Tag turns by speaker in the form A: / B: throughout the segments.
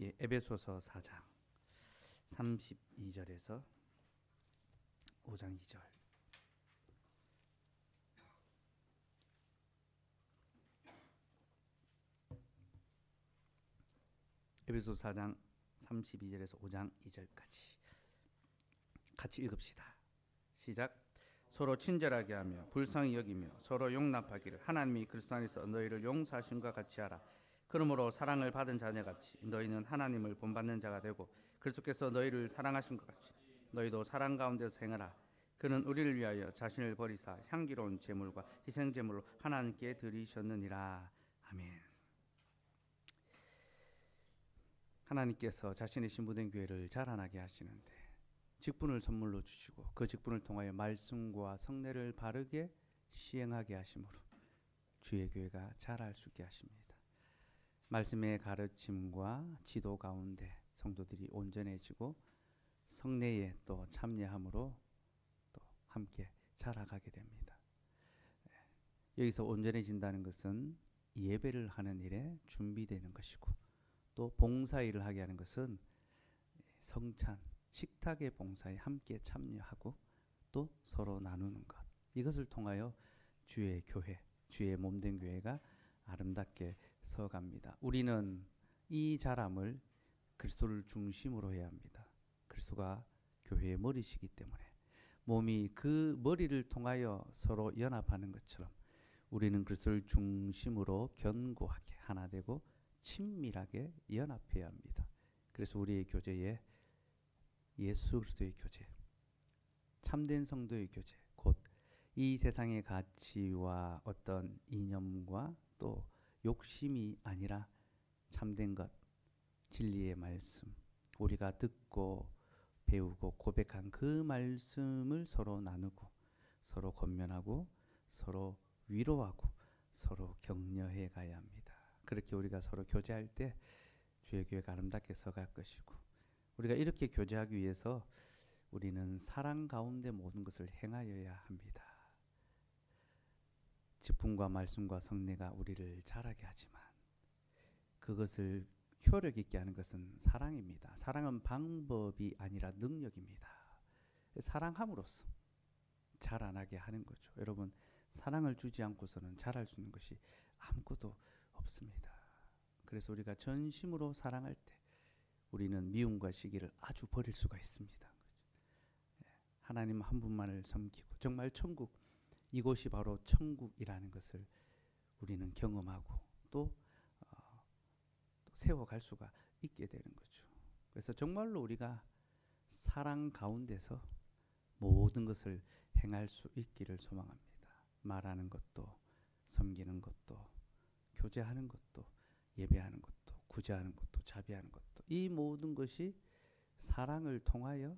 A: 에베소서 4장 32절에서 5장 2절. 에베소 4장 32절에서 5장 2절까지 같이 읽읍시다. 시작. 서로 친절하게 하며 불쌍히 여기며 서로 용납하기를 하나님이 그리스도 안에서 너희를 용서하심과 같이 하라. 그러므로 사랑을 받은 자녀같이 너희는 하나님을 본받는 자가 되고 그리스도께서 너희를 사랑하신 것 같이 너희도 사랑 가운데서 행하라. 그는 우리를 위하여 자신을 버리사 향기로운 제물과 희생 제물로 하나님께 드리셨느니라. 아멘. 하나님께서 자신의 신부된 교회를 자라나게 하시는데 직분을 선물로 주시고 그 직분을 통하여 말씀과 성례를 바르게 시행하게 하심으로 주의 교회가 자랄 수 있게 하십니다. 말씀의 가르침과 지도 가운데 성도들이 온전해지고 성례에 또 참여함으로 또 함께 자라가게 됩니다. 여기서 온전해진다는 것은 예배를 하는 일에 준비되는 것이고 또 봉사일을 하게 하는 것은 성찬, 식탁의 봉사에 함께 참여하고 또 서로 나누는 것. 이것을 통하여 주의 교회, 주의 몸된 교회가 아름답게 서갑니다. 우리는 이 자람을 그리스도를 중심으로 해야 합니다. 그리스도가 교회의 머리시기 때문에 몸이 그 머리를 통하여 서로 연합하는 것처럼 우리는 그리스도를 중심으로 견고하게 하나 되고 친밀하게 연합해야 합니다. 그래서 우리의 교제에 예수 그리스도의 교제, 참된 성도의 교제, 곧 이 세상의 가치와 어떤 이념과 또 욕심이 아니라 참된 것, 진리의 말씀, 우리가 듣고 배우고 고백한 그 말씀을 서로 나누고 서로 권면하고 서로 위로하고 서로 격려해 가야 합니다. 그렇게 우리가 서로 교제할 때 주의 교회가 아름답게 서갈 것이고 우리가 이렇게 교제하기 위해서 우리는 사랑 가운데 모든 것을 행하여야 합니다. 직분과 말씀과 성례가 우리를 자라게 하지만 그것을 효력 있게 하는 것은 사랑입니다. 사랑은 방법이 아니라 능력입니다. 사랑함으로써 자라나게 하는 거죠. 여러분, 사랑을 주지 않고서는 자랄 수 있는 것이 아무것도 없습니다. 그래서 우리가 전심으로 사랑할 때 우리는 미움과 시기를 아주 버릴 수가 있습니다. 하나님 한 분만을 섬기고 정말 천국, 이곳이 바로 천국이라는 것을 우리는 경험하고 또 세워갈 수가 있게 되는 거죠. 그래서 정말로 우리가 사랑 가운데서 모든 것을 행할 수 있기를 소망합니다. 말하는 것도, 섬기는 것도, 교제하는 것도, 예배하는 것도, 구제하는 것도, 자비하는 것도, 이 모든 것이 사랑을 통하여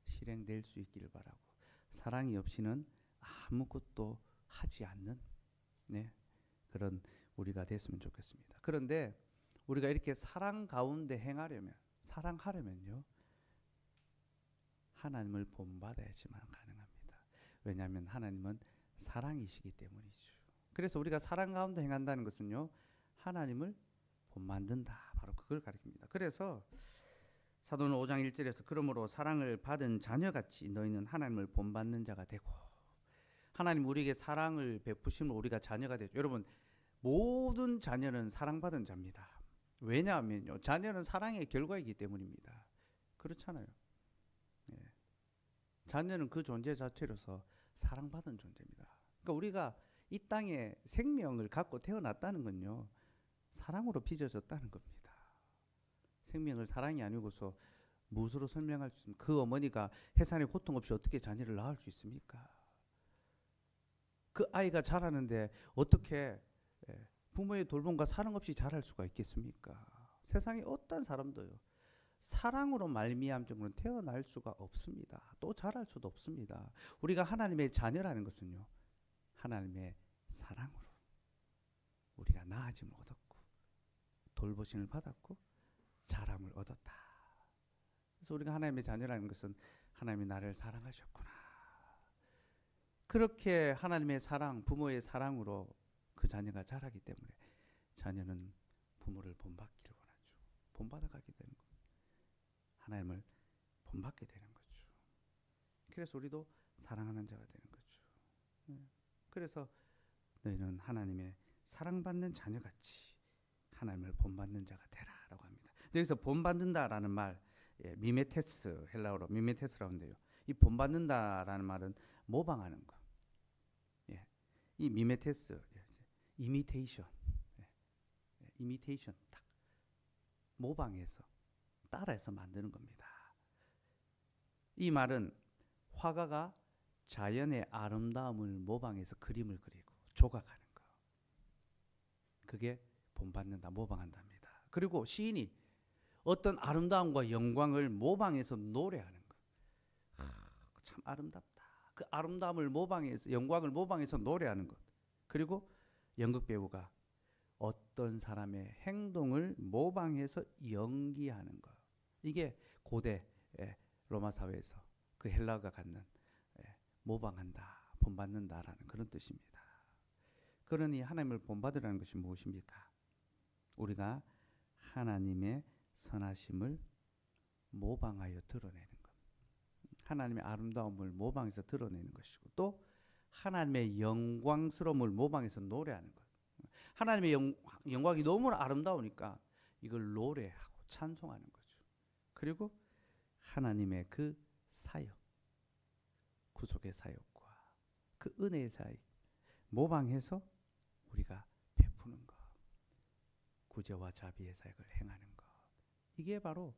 A: 실행될 수 있기를 바라고, 사랑이 없이는 아무것도 하지 않는 그런 우리가 됐으면 좋겠습니다. 그런데 우리가 이렇게 사랑 가운데 행하려면, 사랑하려면요, 하나님을 본받아야지만 가능합니다. 왜냐하면 하나님은 사랑이시기 때문이죠. 그래서 우리가 사랑 가운데 행한다는 것은요, 하나님을 본받는다, 바로 그걸 가리킵니다. 그래서 사도는 5장 1절에서 그러므로 사랑을 받은 자녀같이 너희는 하나님을 본받는 자가 되고, 하나님 우리에게 사랑을 베푸시면 우리가 자녀가 되죠. 여러분, 모든 자녀는 사랑받은 자입니다. 왜냐하면요, 자녀는 사랑의 결과이기 때문입니다. 그렇잖아요. 자녀는 그 존재 자체로서 사랑받은 존재입니다. 그러니까 우리가 이 땅에 생명을 갖고 태어났다는 건요, 사랑으로 빚어졌다는 겁니다. 생명을 사랑이 아니고서 무엇으로 설명할 수 있습니까? 그 어머니가 해산의 고통 없이 어떻게 자녀를 낳을 수 있습니까? 그 아이가 자라는데 어떻게 부모의 돌봄과 사랑 없이 자랄 수가 있겠습니까? 세상에 어떤 사람도요, 사랑으로 말미암은 태어날 수가 없습니다. 또 자랄 수도 없습니다. 우리가 하나님의 자녀라는 것은요, 하나님의 사랑으로 우리가 나아짐을 얻었고 돌보심을 받았고 자람을 얻었다. 그래서 우리가 하나님의 자녀라는 것은 하나님이 나를 사랑하셨구나. 그렇게 하나님의 사랑, 부모의 사랑으로 그 자녀가 자라기 때문에 자녀는 부모를 본받기를 원하죠. 본받아가게 되는 하나님을 본받게 되는 거죠. 그래서 우리도 사랑하는 자가 되는 거죠. 그래서 너희는 하나님의 사랑받는 자녀같이 하나님을 본받는 자가 되라라고 합니다. 여기서 본받는다라는 말, 미메테스, 헬라어로 미메테스라고 하는데요. 이 본받는다라는 말은 모방하는 거. 이 미메테스, 이미테이션, 이미테이션, 딱 모방해서 따라해서 만드는 겁니다. 이 말은 화가가 자연의 아름다움을 모방해서 그림을 그리고 조각하는 거. 그게 본받는다, 모방한답니다. 그리고 시인이 어떤 아름다움과 영광을 모방해서 노래하는 거. 참 아름답다. 그 아름다움을 모방해서, 영광을 모방해서 노래하는 것. 그리고 연극 배우가 어떤 사람의 행동을 모방해서 연기하는 것. 이게 고대 로마 사회에서 그 헬라가 갖는 모방한다, 본받는다라는 그런 뜻입니다. 그러니 하나님을 본받으라는 것이 무엇입니까? 우리가 하나님의 선하심을 모방하여 드러내는 것. 하나님의 아름다움을 모방해서 드러내는 것이고, 또 하나님의 영광스러움을 모방해서 노래하는 것. 하나님의 영광이 너무 아름다우니까 이걸 노래하고 찬송하는 거죠. 그리고 하나님의 그 사역, 구속의 사역과 그 은혜의 사역 모방해서 우리가 베푸는 것, 구제와 자비의 사역을 행하는 것. 이게 바로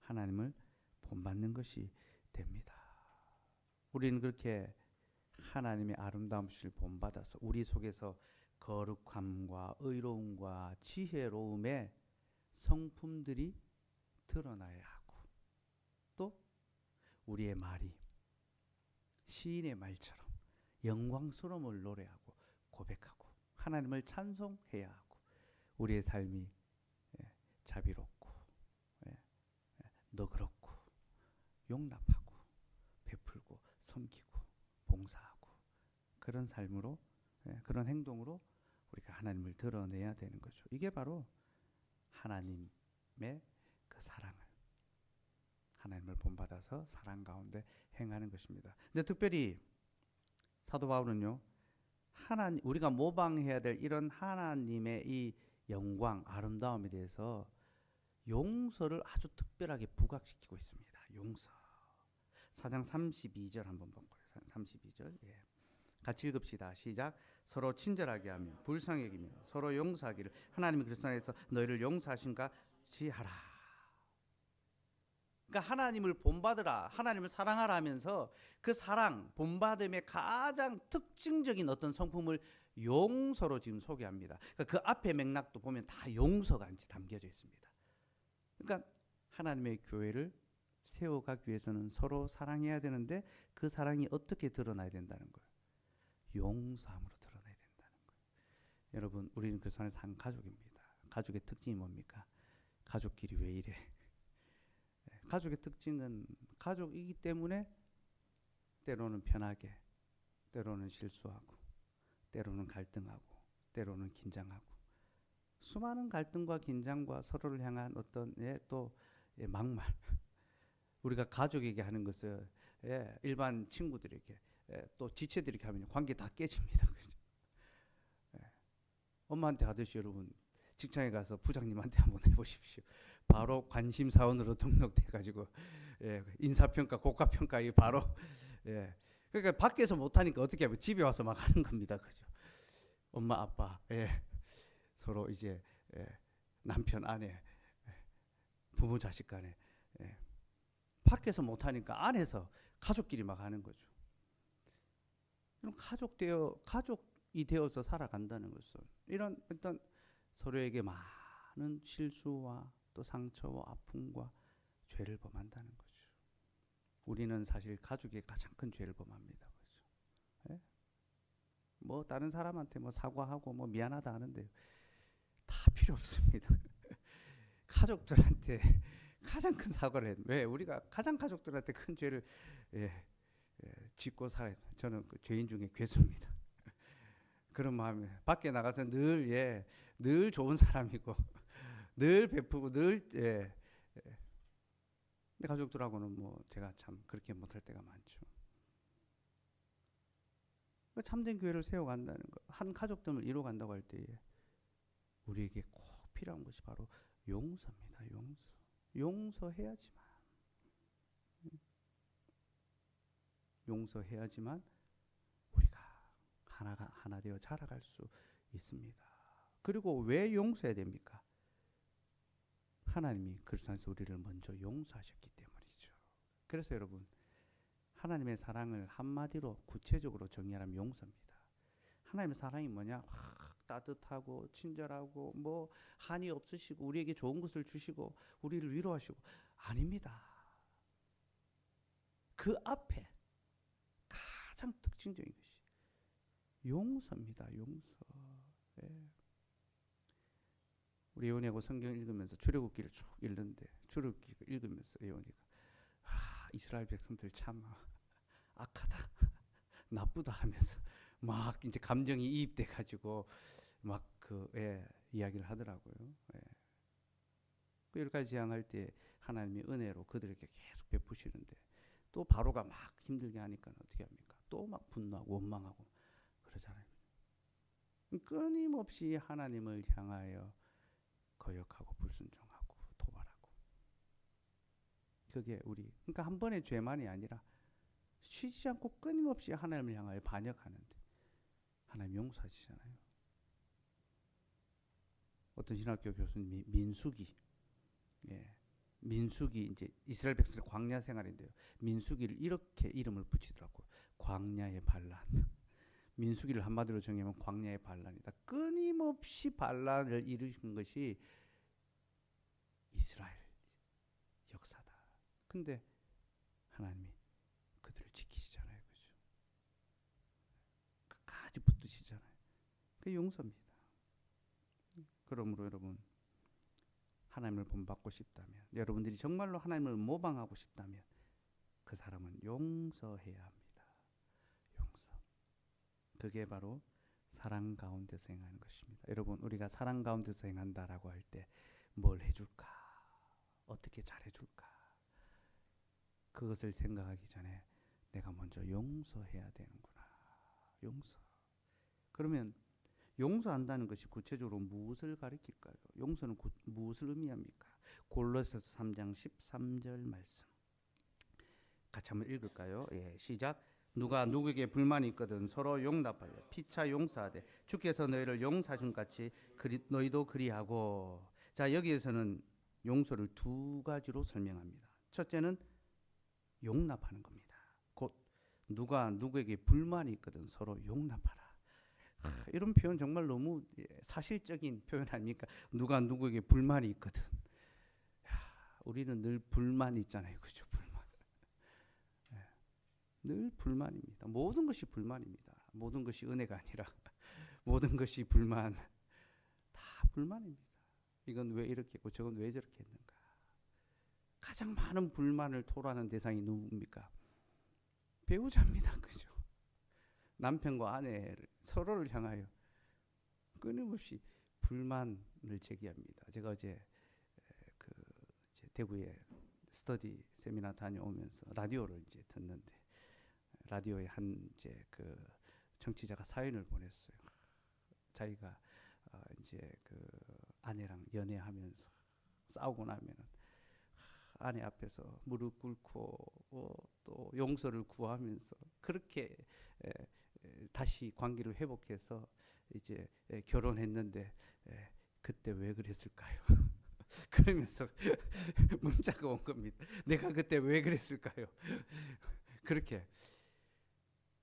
A: 하나님을 본받는 것이 됩니다. 우리는 그렇게 하나님의 아름다움을 본받아서 우리 속에서 거룩함과 의로움과 지혜로움의 성품들이 드러나야 하고, 또 우리의 말이 시인의 말처럼 영광스러움을 노래하고 고백하고 하나님을 찬송해야 하고, 우리의 삶이 자비롭고 너그럽고 용납하고 베풀고 섬기고 봉사하고 그런 삶으로, 그런 행동으로 우리가 하나님을 드러내야 되는 거죠. 이게 바로 하나님의 그 사랑을, 하나님을 본받아서 사랑 가운데 행하는 것입니다. 근데 특별히 사도 바울은요, 우리가 모방해야 될 이런 하나님의 이 영광, 아름다움에 대해서 용서를 아주 특별하게 부각시키고 있습니다. 용서. 4장 32절 한번 볼까요? 32절. 같이 읽읍시다. 시작. 서로 친절하게 하며 불쌍히 여기며 서로 용서하기를 하나님이 그리스도 안에서 너희를 용서하신 같이 하라. 그러니까 하나님을 본받으라, 하나님을 사랑하라 하면서 그 사랑, 본받음의 가장 특징적인 어떤 성품을 용서로 지금 소개합니다. 그러니까 그 앞에 맥락도 보면 다 용서가 담겨져 있습니다. 그러니까 하나님의 교회를 세워가기 위해서는 서로 사랑해야 되는데 그 사랑이 어떻게 드러나야 된다는 거예요. 용서함으로 드러나야 된다는 거예요. 여러분, 우리는 그리스도 안에서 한 가족입니다. 가족의 특징이 뭡니까? 가족끼리 왜 이래? 가족의 특징은 가족이기 때문에 때로는 편하게, 때로는 실수하고, 때로는 갈등하고, 때로는 긴장하고, 수많은 갈등과 긴장과 서로를 향한 어떤 또 막말. 우리가 가족에게 하는 것을 일반 친구들에게 또 지체들에게 하면 관계 다 깨집니다. 엄마한테 하듯이 여러분 직장에 가서 부장님한테 한번 해보십시오. 바로 관심사원으로 등록돼가지고 인사평가, 고가평가 이 바로 그러니까 밖에서 못하니까 어떻게 하면 집에 와서 막 하는 겁니다. 그죠? 엄마, 아빠 서로 이제 남편, 아내, 부모, 자식 간에 밖에서 못하니까 안에서 가족끼리 막 하는 거죠. 가족이 되어서 살아간다는 것은 이런 어떤 서로에게 많은 실수와 또 상처와 아픔과 죄를 범한다는 거죠. 우리는 사실 가족이 가장 큰 죄를 범합니다. 그렇죠? 뭐 다른 사람한테 뭐 사과하고 뭐 미안하다 하는데 다 필요 없습니다. 가족들한테 가장 큰 사과를 해요. 왜? 우리가 가장 가족들한테 큰 죄를 짓고 살아요. 저는 그 죄인 중에 괴수입니다. 그런 마음에 밖에 나가서 늘 좋은 사람이고 늘 베푸고 늘 내 가족들하고는 뭐 제가 참 그렇게 못할 때가 많죠. 참된 교회를 세워간다는 것, 한 가족됨을 이루어간다고 할 때에 우리에게 꼭 필요한 것이 바로 용서입니다. 용서. 용서해야지만. 용서해야지만 우리가 하나 되어 자라갈 수 있습니다. 그리고 왜 용서해야 됩니까? 하나님이 그리스도 안에서 우리를 먼저 용서하셨기 때문이죠. 그래서 여러분, 하나님의 사랑을 한마디로 구체적으로 정의하면 용서입니다. 하나님의 사랑이 뭐냐? 따뜻하고 친절하고 뭐 한이 없으시고 우리에게 좋은 것을 주시고 우리를 위로하시고 아닙니다. 그 앞에 가장 특징적인 것이 용서입니다. 용서. 예. 우리 예원이하고 성경 읽으면서 출애굽기를 쭉 읽는데 출애굽기 읽으면서 예원이가 이스라엘 백성들 참 악하다, 나쁘다 하면서 막 이제 감정이 이입돼 가지고 막 이야기를 하더라고요. 예. 그 10가지 재앙할 때 하나님이 은혜로 그들에게 계속 베푸시는데 또 바로가 막 힘들게 하니까 어떻게 합니까? 또 막 분노하고 원망하고 그러잖아요. 끊임없이 하나님을 향하여 거역하고 불순종하고 도발하고. 그게 그러니까 한 번의 죄만이 아니라 쉬지 않고 끊임없이 하나님을 향하여 반역하는데 하나님 용서하시잖아요. 어떤 신학교 교수님이 민수기 이제 이스라엘 백성의 광야 생활인데요. 민수기를 이렇게 이름을 붙이더라고. 광야의 반란. 민수기를 한마디로 정의하면 광야의 반란이다. 끊임없이 반란을 일으킨 것이 이스라엘 역사다. 근데 하나님이 그들을 지키시잖아요. 그죠? 끝까지 붙드시잖아요. 그게 용서입니다. 그러므로 여러분, 하나님을 본받고 싶다면, 여러분들이 정말로 하나님을 모방하고 싶다면 그 사람은 용서해야 합니다. 용서. 그게 바로 사랑 가운데서 행하는 것입니다. 여러분, 우리가 사랑 가운데서 행한다라고 할 때 뭘 해줄까? 어떻게 잘해줄까? 그것을 생각하기 전에 내가 먼저 용서해야 되는구나. 용서. 그러면 용서한다는 것이 구체적으로 무엇을 가리킬까요? 용서는 무엇을 의미합니까? 골로새서 3장 13절 말씀. 같이 한번 읽을까요? 예, 시작. 누가 누구에게 불만이 있거든 서로 용납하여 피차 용서하되 주께서 너희를 용서하신 같이 너희도 그리하고. 자, 여기에서는 용서를 두 가지로 설명합니다. 첫째는 용납하는 겁니다. 곧 누가 누구에게 불만이 있거든 서로 용납하라. 이런 표현 정말 너무 사실적인 표현 아닙니까? 누가 누구에게 불만이 있거든. 우리는 늘 불만이 있잖아요. 그죠? 불만. 늘 불만입니다. 모든 것이 불만입니다. 모든 것이 은혜가 아니라 모든 것이 불만. 다 불만입니다. 이건 왜 이렇게 했고 저건 왜 저렇게 했는가. 가장 많은 불만을 토로하는 대상이 누굽니까? 배우자입니다. 그죠? 남편과 아내를 서로를 향하여 끊임없이 불만을 제기합니다. 제가 어제 대구에 스터디 세미나 다녀오면서 라디오를 이제 듣는데 라디오에 한 청취자가 사연을 보냈어요. 자기가 이제 아내랑 연애하면서 싸우고 나면은 아내 앞에서 무릎 꿇고 또 용서를 구하면서 그렇게 다시 관계를 회복해서 이제 결혼했는데 그때 왜 그랬을까요? 그러면서 문자가 온 겁니다. 내가 그때 왜 그랬을까요? 그렇게.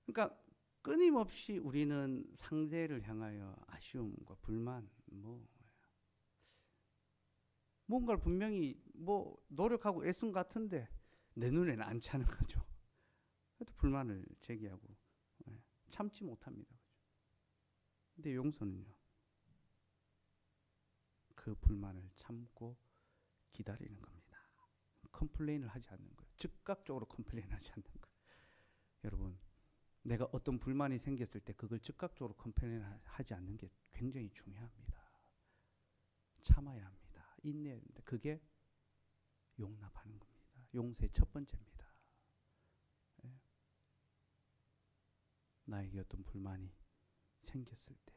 A: 그러니까 끊임없이 우리는 상대를 향하여 아쉬움과 불만, 뭔가를 분명히 노력하고 애쓴 것 같은데 내 눈에는 안 차는 거죠. 그래도 불만을 제기하고 참지 못합니다. 근데 용서는요, 그 불만을 참고 기다리는 겁니다. 컴플레인을 하지 않는 거예요. 즉각적으로 컴플레인하지 않는 거예요. 여러분, 내가 어떤 불만이 생겼을 때 그걸 즉각적으로 컴플레인하지 않는 게 굉장히 중요합니다. 참아야 합니다. 인내해야 합니다. 그게 용납하는 겁니다. 용서의 첫 번째입니다. 예. 나에게 어떤 불만이 생겼을 때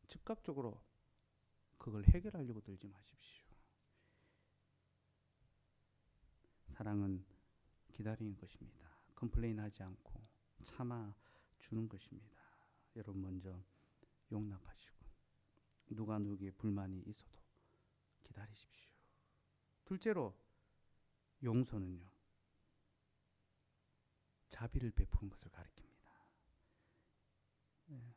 A: 즉각적으로 그걸 해결하려고 들지 마십시오. 사랑은 기다리는 것입니다. 컴플레인하지 않고 참아주는 것입니다. 여러분 먼저 용납하시고 누가 누구에게 불만이 있어도 기다리십시오. 둘째로 용서는요, 자비를 베푸는 것을 가리킵니다. 예.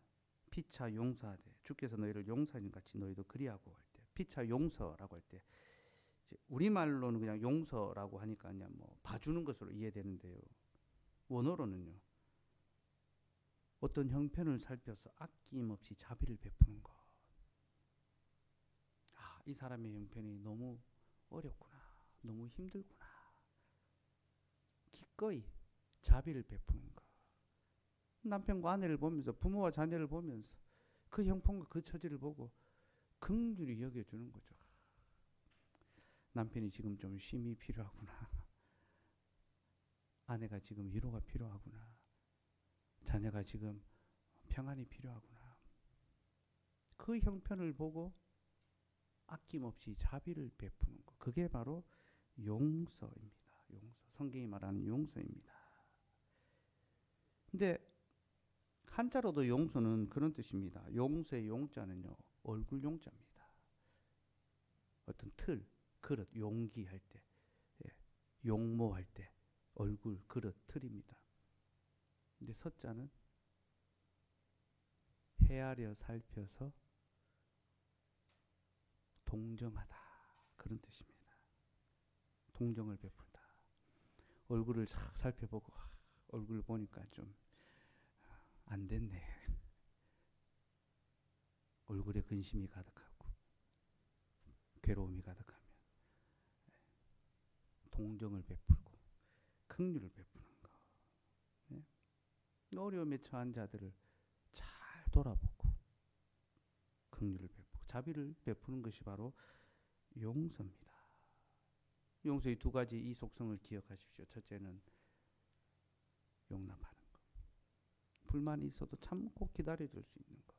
A: 피차 용서하되 주께서 너희를 용서하는 같이 너희도 그리하고 할 때, 피차 용서라고 할 때 우리말로는 그냥 용서라고 하니까 그냥 뭐 봐주는 것으로 이해되는데요. 원어로는요, 어떤 형편을 살펴서 아낌없이 자비를 베푸는 것. 아, 이 사람의 형편이 너무 어렵구나, 너무 힘들구나. 기꺼이 자비를 베푸는 것. 남편과 아내를 보면서, 부모와 자녀를 보면서 그 형편과 그 처지를 보고 긍휼히 여겨주는 거죠. 남편이 지금 좀 쉼이 필요하구나. 아내가 지금 위로가 필요하구나. 자녀가 지금 평안이 필요하구나. 그 형편을 보고 아낌없이 자비를 베푸는 것. 그게 바로 용서입니다. 용서. 성경이 말하는 용서입니다. 근데 한자로도 용서는 그런 뜻입니다. 용서의 용자는요, 얼굴 용자입니다. 어떤 틀, 그릇, 용기할 때, 예, 용모할 때, 얼굴, 그릇, 틀입니다. 근데 서자는 헤아려 살펴서 동정하다, 그런 뜻입니다. 동정을 베풀다. 얼굴을 싹 살펴보고 얼굴 보니까 좀 안 됐네. 얼굴에 근심이 가득하고 괴로움이 가득하면 동정을 베풀고 긍휼을 베푸는 거. 네? 어려움에 처한 자들을 잘 돌아보고 긍휼을 베푸고 자비를 베푸는 것이 바로 용서입니다. 용서의 두 가지 이 속성을 기억하십시오. 첫째는 용납하는 것. 불만이 있어도 참고 기다려줄 수 있는 것.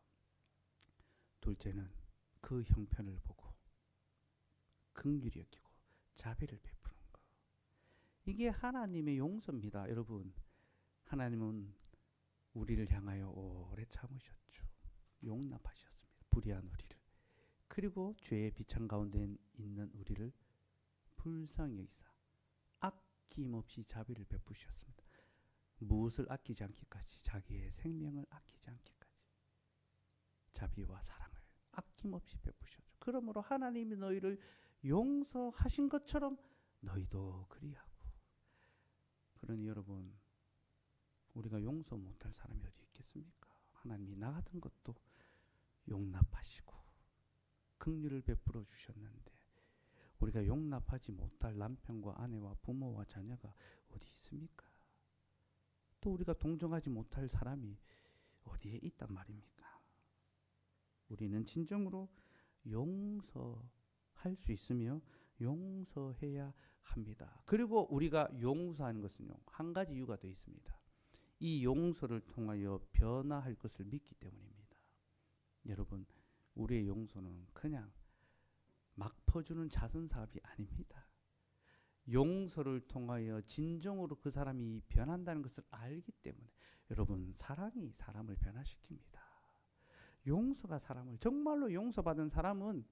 A: 둘째는 그 형편을 보고 긍휼히 여기고 자비를 베푸는 것. 이게 하나님의 용서입니다. 여러분, 하나님은 우리를 향하여 오래 참으셨죠. 용납하셨습니다. 불의한 우리를. 그리고 죄의 비창 가운데 있는 우리를 불쌍히 여기사 아낌없이 자비를 베푸셨습니다. 무엇을 아끼지 않기까지, 자기의 생명을 아끼지 않기까지 자비와 사랑을 아낌없이 베푸셨죠. 그러므로 하나님이 너희를 용서하신 것처럼 너희도 그리하고. 그러니 여러분, 우리가 용서 못할 사람이 어디 있겠습니까? 하나님이 나 같은 것도 용납하시고 긍휼을 베풀어 주셨는데 우리가 용납하지 못할 남편과 아내와 부모와 자녀가 어디 있습니까? 또 우리가 동정하지 못할 사람이 어디에 있단 말입니까? 우리는 진정으로 용서할 수 있으며 용서해야 합니다. 그리고 우리가 용서하는 것은요, 한 가지 이유가 더 있습니다. 이 용서를 통하여 변화할 것을 믿기 때문입니다. 여러분, 우리의 용서는 그냥 막 퍼주는 자선사업이 아닙니다. 용서를 통하여 진정으로 그 사람이 변한다는 것을 알기 때문에 여러분, 사랑이 사람을 변화시킵니다. 용서가 사람을, 정말로 용서받은 사람은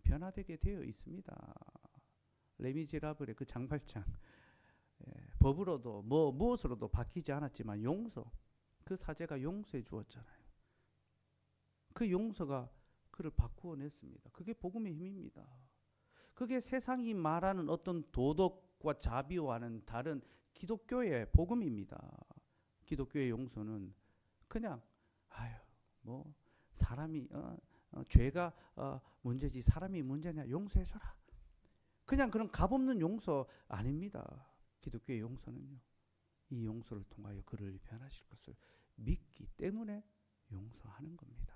A: 변화되게 되어 있습니다. 레미제라블의 그 장발장, 법으로도 무엇으로도 바뀌지 않았지만 용서, 그 사제가 용서해 주었잖아요. 그 용서가 그를 바꾸어냈습니다. 그게 복음의 힘입니다. 그게 세상이 말하는 어떤 도덕과 자비와는 다른 기독교의 복음입니다. 기독교의 용서는 그냥 사람이 죄가 문제지 사람이 문제냐, 용서해줘라. 그냥 그런 값없는 용서 아닙니다. 기독교의 용서는요, 이 용서를 통하여 그를 변하실 것을 믿기 때문에 용서하는 겁니다.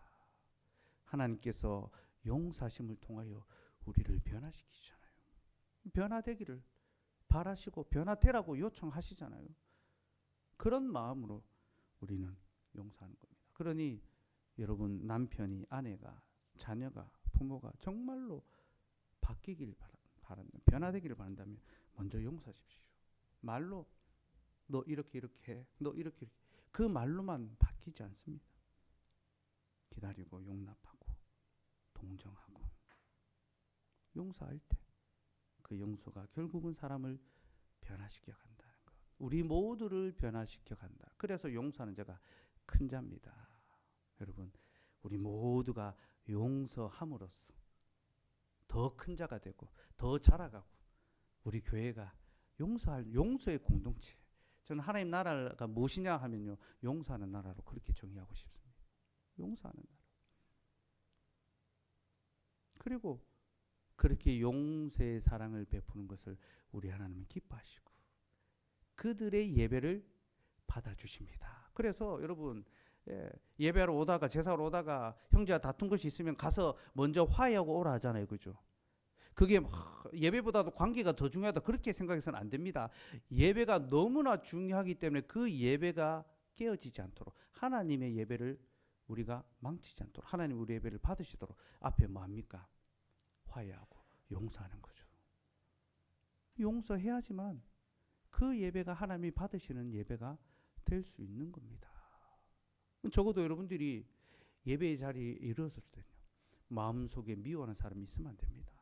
A: 하나님께서 용서하심을 통하여 우리를 변화시키시잖아요. 변화되기를 바라시고 변화되라고 요청하시잖아요. 그런 마음으로 우리는 용서하는 겁니다. 그러니 여러분, 남편이, 아내가, 자녀가, 부모가 정말로 바뀌길 바란다, 변화되기를 바란다면 먼저 용서하십시오. 말로 너 이렇게 이렇게 해, 너 이렇게 이렇게, 그 말로만 바뀌지 않습니다. 기다리고 용납하고 동정하고 용서할 때 그 용서가 결국은 사람을 변화시켜 간다는 것. 우리 모두를 변화시켜 간다. 그래서 용서하는 자가 큰 자입니다. 여러분, 우리 모두가 용서함으로써 더 큰 자가 되고 더 자라가고 우리 교회가 용서의 공동체. 저는 하나님 나라가 무엇이냐 하면요, 용서하는 나라로 그렇게 정의하고 싶습니다. 용서하는 나라. 그리고 그렇게 용서의 사랑을 베푸는 것을 우리 하나님은 기뻐하시고 그들의 예배를 받아주십니다. 그래서 여러분, 예배하러 오다가, 제사하러 오다가 형제가 다툰 것이 있으면 가서 먼저 화해하고 오라 하잖아요. 그죠? 그게 예배보다도 관계가 더 중요하다 그렇게 생각해서는 안 됩니다. 예배가 너무나 중요하기 때문에 그 예배가 깨어지지 않도록, 하나님의 예배를 우리가 망치지 않도록, 하나님 우리 예배를 받으시도록 앞에 뭐합니까? 화해하고 용서하는 거죠. 용서해야지만 그 예배가 하나님이 받으시는 예배가 될 수 있는 겁니다. 적어도 여러분들이 예배의 자리에 이르렀을 때요, 마음속에 미워하는 사람이 있으면 안 됩니다.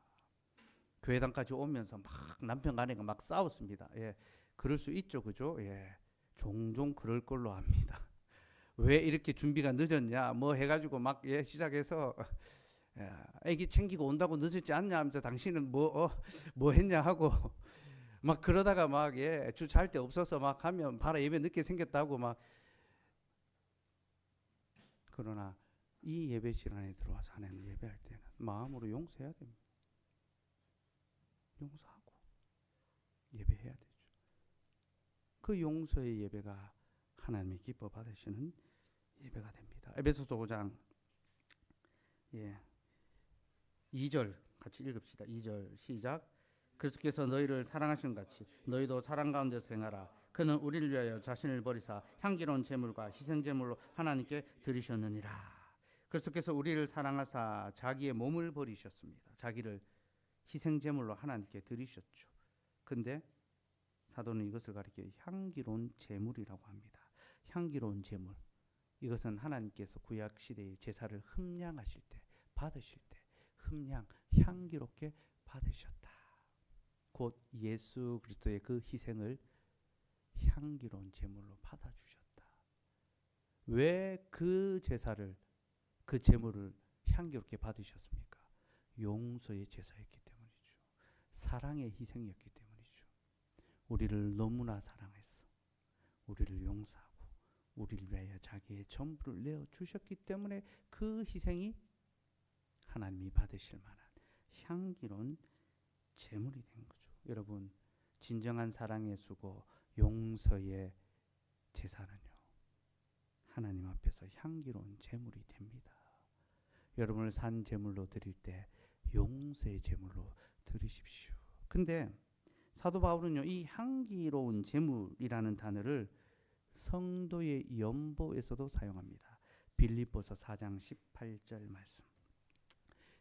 A: 교회당까지 오면서 막 남편 아내가 막 싸웠습니다. 예, 그럴 수 있죠, 그죠? 예, 종종 그럴 걸로 압니다. 왜 이렇게 준비가 늦었냐, 뭐 해가지고 막 시작해서 애기 챙기고 온다고 늦었지 않냐 하면서 당신은 뭐 했냐 하고 막 그러다가 막 주차할 데 없어서 막 하면 봐라 예배 늦게 생겼다고 막. 그러나 이 예배실 안에 들어와서 하나님 예배할 때는 마음으로 용서해야 됩니다. 용서하고 예배해야 되죠. 그 용서의 예배가 하나님이 기뻐 받으시는 예배가 됩니다. 에베소서 5장 2절 같이 읽읍시다. 2절 시작. 그리스도께서 너희를 사랑하신 같이 너희도 사랑 가운데서 행하라. 그는 우리를 위하여 자신을 버리사 향기로운 제물과 희생 제물로 하나님께 드리셨느니라. 그리스도께서 우리를 사랑하사 자기의 몸을 버리셨습니다. 자기를 희생 제물로 하나님께 드리셨죠. 근데 사도는 이것을 가리켜 향기로운 제물이라고 합니다. 향기로운 제물. 이것은 하나님께서 구약 시대의 제사를 흠량하실 때, 받으실 때 향기롭게 받으셨다. 곧 예수 그리스도의 그 희생을 향기로운 제물로 받아주셨다. 왜 그 제사를, 그 제물을 향기롭게 받으셨습니까? 용서의 제사였기 때문이죠. 사랑의 희생이었기 때문이죠. 우리를 너무나 사랑해서 우리를 용서하고 우리를 위하여 자기의 전부를 내어주셨기 때문에 그 희생이 하나님이 받으실 만한 향기로운 제물이 된 거죠. 여러분, 진정한 사랑의 수고, 용서의 제사는요, 하나님 앞에서 향기로운 제물이 됩니다. 여러분을 산 제물로 드릴 때 용서의 제물로 드리십시오. 근데 사도 바울은요, 이 향기로운 제물이라는 단어를 성도의 연보에서도 사용합니다. 빌립보서 4장 18절 말씀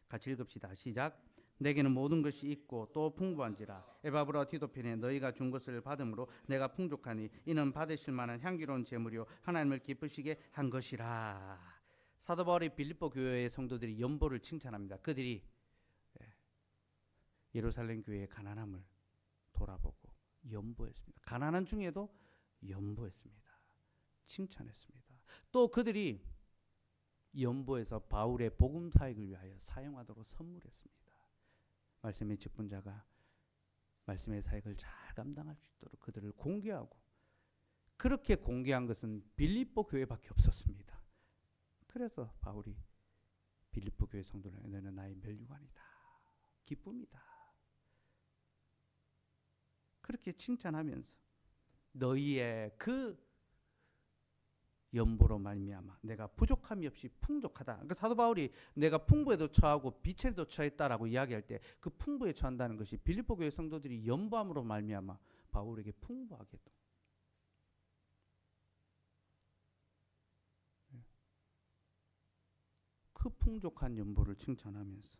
A: 같이 읽읍시다. 시작. 내게는 모든 것이 있고 또 풍부한지라 에바브라 디도편에 너희가 준 것을 받음으로 내가 풍족하니 이는 받으실 만한 향기로운 제물이요 하나님을 기쁘시게 한 것이라. 사도 바울이 빌립보 교회의 성도들이 연보를 칭찬합니다. 그들이 예루살렘 교회의 가난함을 돌아보고 연보했습니다. 가난한 중에도 연보했습니다. 칭찬했습니다. 또 그들이 연보에서 바울의 복음 사역을 위하여 사용하도록 선물했습니다. 말씀의 직분자가 말씀의 사역을 잘 감당할 수 있도록 그들을 공개하고, 그렇게 공개한 것은 빌립보 교회밖에 없었습니다. 그래서 바울이 빌립보 교회 성도를 너는 나의 멸류관이다, 기쁨이다, 그렇게 칭찬하면서 너희의 그 연보로 말미암아 내가 부족함이 없이 풍족하다. 그러니까 사도 바울이 내가 풍부에도 처하고 비천에도 처했다라고 이야기할 때 그 풍부에 처한다는 것이 빌립보 교회 성도들이 연보함으로 말미암아 바울에게 풍부하게 또 그 풍족한 연보를 칭찬하면서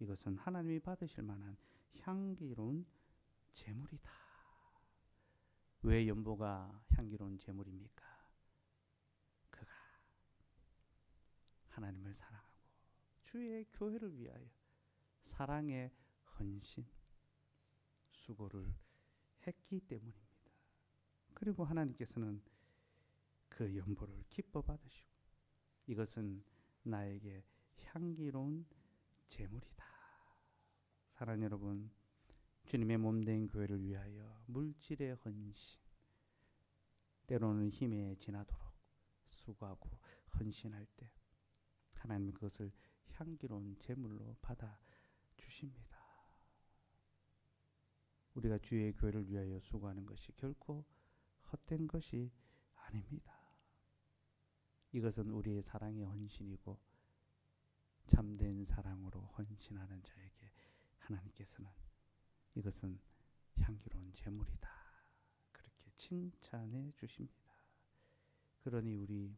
A: 이것은 하나님이 받으실 만한 향기로운 제물이다. 왜 연보가 향기로운 제물입니까? 그가 하나님을 사랑하고 주의 교회를 위하여 사랑의 헌신, 수고를 했기 때문입니다. 그리고 하나님께서는 그 연보를 기뻐 받으시고 이것은 나에게 향기로운 제물이다. 사랑하는 여러분, 주님의 몸된 교회를 위하여 물질의 헌신, 때로는 힘에 지나도록 수고하고 헌신할 때 하나님은 그것을 향기로운 제물로 받아 주십니다. 우리가 주의 교회를 위하여 수고하는 것이 결코 헛된 것이 아닙니다. 이것은 우리의 사랑의 헌신이고 참된 사랑으로 헌신하는 자에게 하나님께서는 이것은 향기로운 제물이다. 그렇게 칭찬해 주십니다. 그러니 우리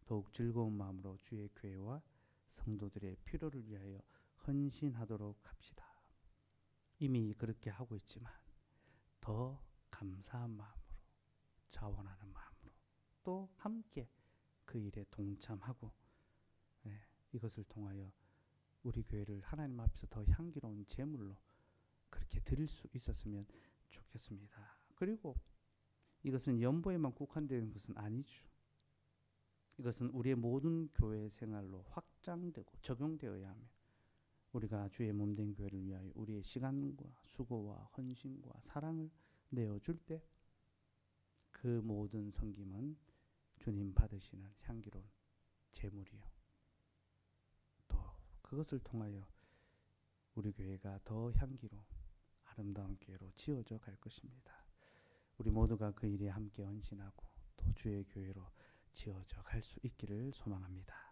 A: 더욱 즐거운 마음으로 주의 교회와 성도들의 필요를 위하여 헌신하도록 합시다. 이미 그렇게 하고 있지만 더 감사한 마음으로, 자원하는 마음으로 또 함께 그 일에 동참하고 이것을 통하여 우리 교회를 하나님 앞에서 더 향기로운 제물로 그렇게 드릴 수 있었으면 좋겠습니다. 그리고 이것은 연보에만 국한되는 것은 아니죠. 이것은 우리의 모든 교회 생활로 확장되고 적용되어야 하며 우리가 주의 몸된 교회를 위하여 우리의 시간과 수고와 헌신과 사랑을 내어줄 때 그 모든 섬김은 주님 받으시는 향기로운 제물이요. 또 그것을 통하여 우리 교회가 더 향기로운 아름다운 교회로 지어져 갈 것입니다. 우리 모두가 그 일에 함께 헌신하고 또 주의 교회로 지어져 갈 수 있기를 소망합니다.